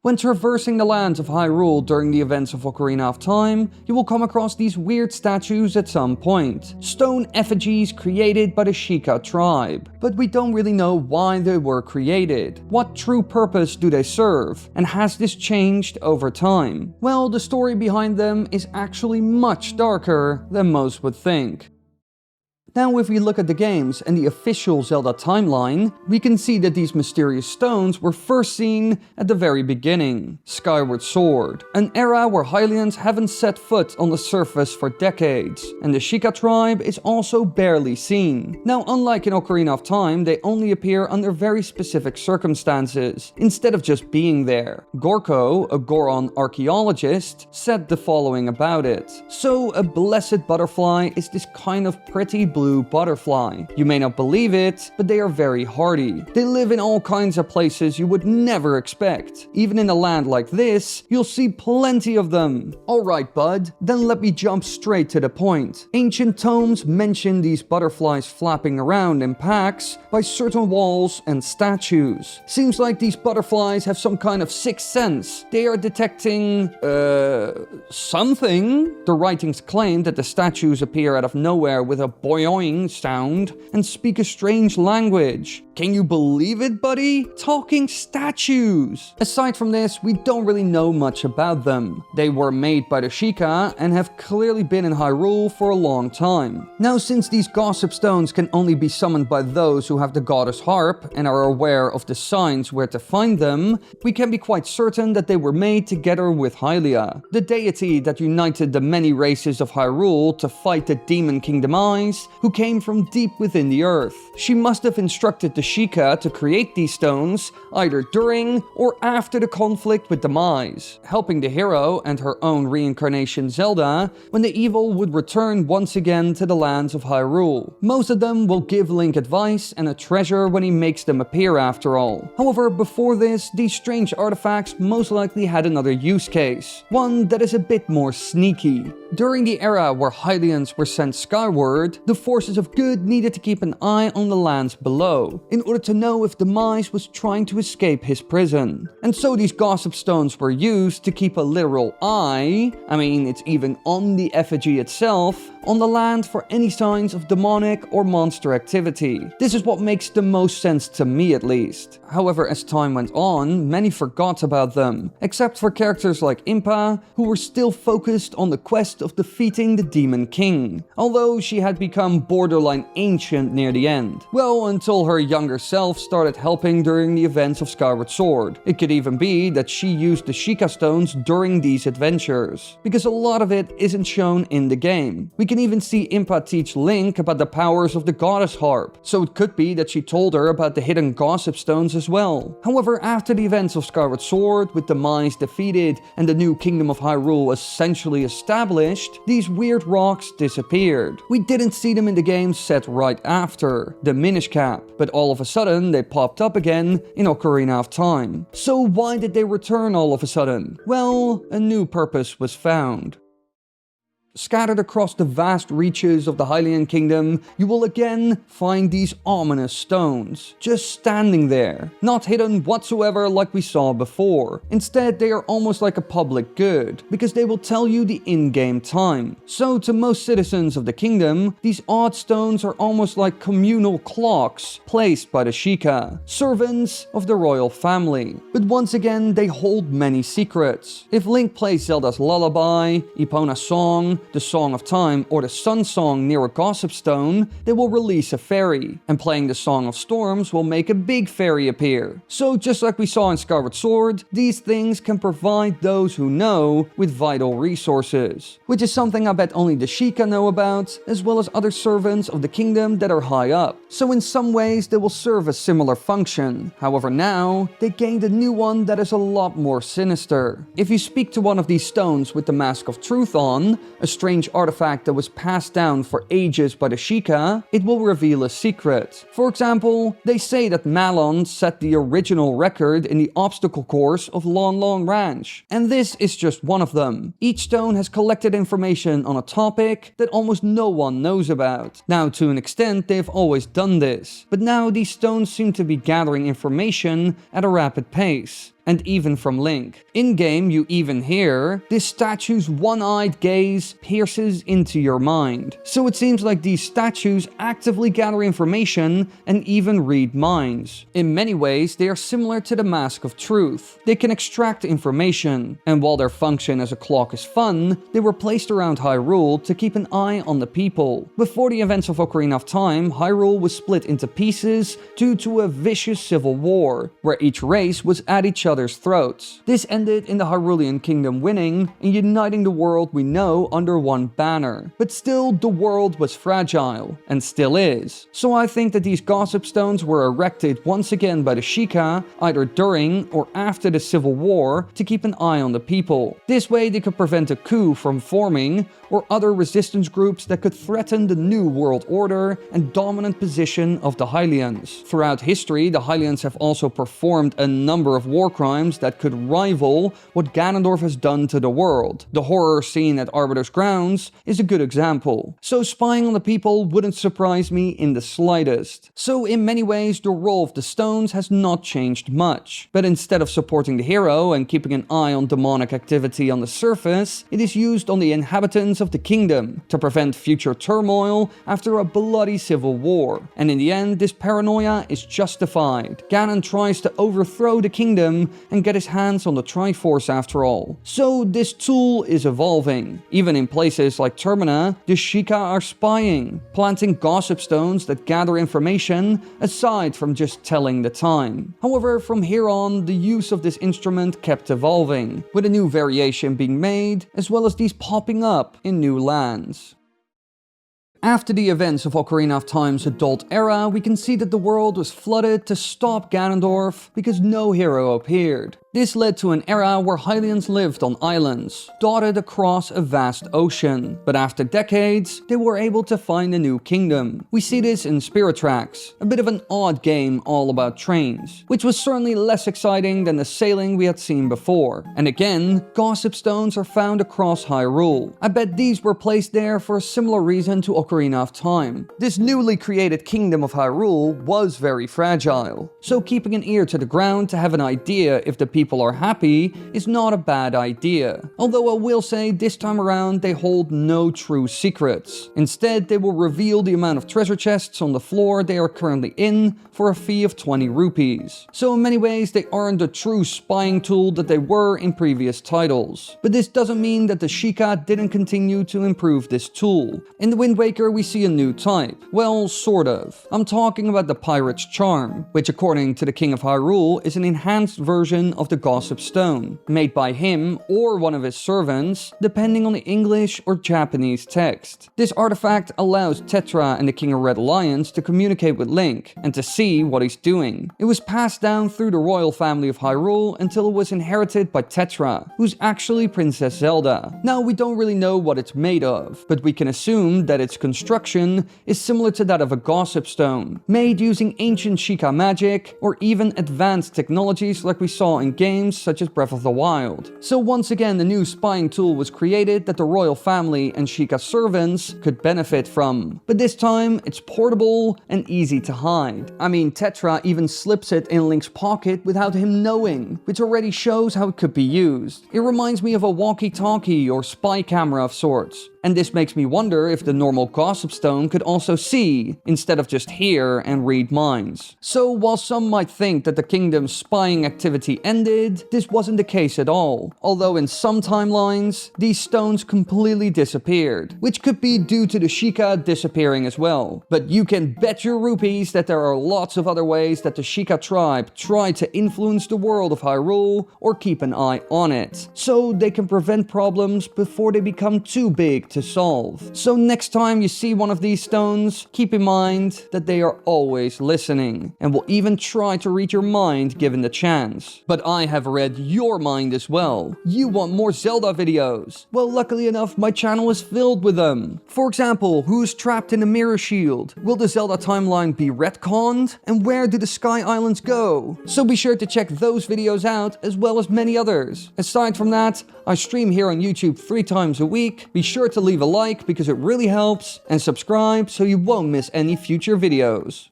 When traversing the lands of Hyrule during the events of Ocarina of Time, you will come across these weird statues at some point. Stone effigies created by the Sheikah tribe. But we don't really know why they were created. What true purpose do they serve? And has this changed over time? Well, the story behind them is actually much darker than most would think. Now, if we look at the games and the official Zelda timeline, we can see that these mysterious stones were first seen at the very beginning, Skyward Sword, an era where Hylians haven't set foot on the surface for decades, and the Sheikah tribe is also barely seen. Now, unlike in Ocarina of Time, they only appear under very specific circumstances, instead of just being there. Gorko, a Goron archaeologist, said the following about it. So, a blessed butterfly is this kind of pretty blue butterfly. You may not believe it, but they are very hardy. They live in all kinds of places you would never expect. Even in a land like this, you'll see plenty of them. Alright bud, then let me jump straight to the point. Ancient tomes mention these butterflies flapping around in packs by certain walls and statues. Seems like these butterflies have some kind of sixth sense. They are detecting, something. The writings claim that the statues appear out of nowhere with a boing sound and speak a strange language. Can you believe it, buddy? Talking statues! Aside from this, we don't really know much about them. They were made by the Sheikah and have clearly been in Hyrule for a long time. Now, since these gossip stones can only be summoned by those who have the goddess harp and are aware of the signs where to find them, we can be quite certain that they were made together with Hylia, the deity that united the many races of Hyrule to fight the Demon King Demise, who came from deep within the earth. She must have instructed the Sheikah to create these stones either during or after the conflict with Demise, helping the hero and her own reincarnation Zelda when the evil would return once again to the lands of Hyrule. Most of them will give Link advice and a treasure when he makes them appear after all. However, before this, these strange artifacts most likely had another use case, one that is a bit more sneaky. During the era where Hylians were sent skyward, the forces of good needed to keep an eye on the lands below, in order to know if Demise was trying to escape his prison. And so these gossip stones were used to keep a literal eye, it's even on the effigy itself, on the land for any signs of demonic or monster activity. This is what makes the most sense to me at least. However, as time went on, many forgot about them, except for characters like Impa, who were still focused on the quest of defeating the Demon King, although she had become borderline ancient near the end. Well, until her younger self started helping during the events of Skyward Sword. It could even be that she used the Sheikah stones during these adventures, because a lot of it isn't shown in the game. We can even see Impa teach Link about the powers of the goddess harp, so it could be that she told her about the hidden gossip stones as well. However, after the events of Skyward Sword, with Demise defeated and the new kingdom of Hyrule essentially established, these weird rocks disappeared. We didn't see them in the game set right after, the Minish Cap, but all of a sudden they popped up again in Ocarina of Time. So why did they return all of a sudden? Well, a new purpose was found. Scattered across the vast reaches of the Hylian kingdom, you will again find these ominous stones, just standing there, not hidden whatsoever like we saw before. Instead, they are almost like a public good, because they will tell you the in-game time. So to most citizens of the kingdom, these odd stones are almost like communal clocks placed by the Sheikah, servants of the royal family. But once again, they hold many secrets. If Link plays Zelda's Lullaby, Epona's Song, the Song of Time, or the Sun Song near a gossip stone, they will release a fairy, and playing the Song of Storms will make a big fairy appear. So just like we saw in Skyward Sword, these things can provide those who know with vital resources, which is something I bet only the Sheikah know about, as well as other servants of the kingdom that are high up. So in some ways they will serve a similar function. However, now they gained a new one that is a lot more sinister. If you speak to one of these stones with the Mask of Truth on, a strange artifact that was passed down for ages by the Sheikah, it will reveal a secret. For example, they say that Malon set the original record in the obstacle course of Lon Lon Ranch, and this is just one of them. Each stone has collected information on a topic that almost no one knows about. Now, to an extent, they've always done this, but now these stones seem to be gathering information at a rapid pace. and even from Link. In-game, you even hear, this statue's one-eyed gaze pierces into your mind. So it seems like these statues actively gather information and even read minds. In many ways, they are similar to the Mask of Truth. They can extract information, and while their function as a clock is fun, they were placed around Hyrule to keep an eye on the people. Before the events of Ocarina of Time, Hyrule was split into pieces due to a vicious civil war, where each race was at each other's throats. This ended in the Hyrulean Kingdom winning and uniting the world we know under one banner. But still, the world was fragile, and still is. So I think that these gossip stones were erected once again by the Sheikah, either during or after the civil war, to keep an eye on the people. This way they could prevent a coup from forming, or other resistance groups that could threaten the new world order and dominant position of the Hylians. Throughout history, the Hylians have also performed a number of war crimes that could rival what Ganondorf has done to the world. The horror scene at Arbiter's Grounds is a good example. So spying on the people wouldn't surprise me in the slightest. So in many ways, the role of the stones has not changed much. But instead of supporting the hero and keeping an eye on demonic activity on the surface, it is used on the inhabitants of the kingdom to prevent future turmoil after a bloody civil war. And in the end, this paranoia is justified. Ganon tries to overthrow the kingdom and get his hands on the Triforce after all. So this tool is evolving. Even in places like Termina, the Sheikah are spying, planting gossip stones that gather information aside from just telling the time. However, from here on, the use of this instrument kept evolving, with a new variation being made, as well as these popping up in new lands. After the events of Ocarina of Time's adult era, we can see that the world was flooded to stop Ganondorf because no hero appeared. This led to an era where Hylians lived on islands, dotted across a vast ocean. But after decades, they were able to find a new kingdom. We see this in Spirit Tracks, a bit of an odd game all about trains, which was certainly less exciting than the sailing we had seen before. And again, gossip stones are found across Hyrule. I bet these were placed there for a similar reason to Ocarina of Time. This newly created kingdom of Hyrule was very fragile, so keeping an ear to the ground to have an idea if the people are happy is not a bad idea. Although I will say this time around they hold no true secrets. Instead, they will reveal the amount of treasure chests on the floor they are currently in for a fee of 20 rupees. So in many ways they aren't the true spying tool that they were in previous titles. But this doesn't mean that the Sheikah didn't continue to improve this tool. In the Wind Waker we see a new type. Well, sort of. I'm talking about the Pirate's Charm, which according to the King of Hyrule is an enhanced version of the Gossip Stone, made by him or one of his servants, depending on the English or Japanese text. This artifact allows Tetra and the King of Red Alliance to communicate with Link and to see what he's doing. It was passed down through the royal family of Hyrule until it was inherited by Tetra, who's actually Princess Zelda. Now we don't really know what it's made of, but we can assume that its construction is similar to that of a Gossip Stone, made using ancient Sheikah magic or even advanced technologies like we saw in games such as Breath of the Wild. So once again, the new spying tool was created that the royal family and Sheikah servants could benefit from. But this time, it's portable and easy to hide. I mean, Tetra even slips it in Link's pocket without him knowing, which already shows how it could be used. It reminds me of a walkie-talkie or spy camera of sorts. And this makes me wonder if the normal Gossip Stone could also see, instead of just hear and read minds. So while some might think that the kingdom's spying activity ended, this wasn't the case at all. Although in some timelines, these stones completely disappeared, which could be due to the Sheikah disappearing as well. But you can bet your rupees that there are lots of other ways that the Sheikah tribe tried to influence the world of Hyrule or keep an eye on it, so they can prevent problems before they become too big to solve. So next time you see one of these stones, keep in mind that they are always listening and will even try to read your mind given the chance. But I have read your mind as well. You want more Zelda videos? Well, luckily enough, my channel is filled with them. For example, who's trapped in a mirror shield? Will the Zelda timeline be retconned? And where do the Sky Islands go? So be sure to check those videos out as well as many others. Aside from that, I stream here on YouTube 3 times a week. Be sure to leave a like because it really helps, and subscribe so you won't miss any future videos.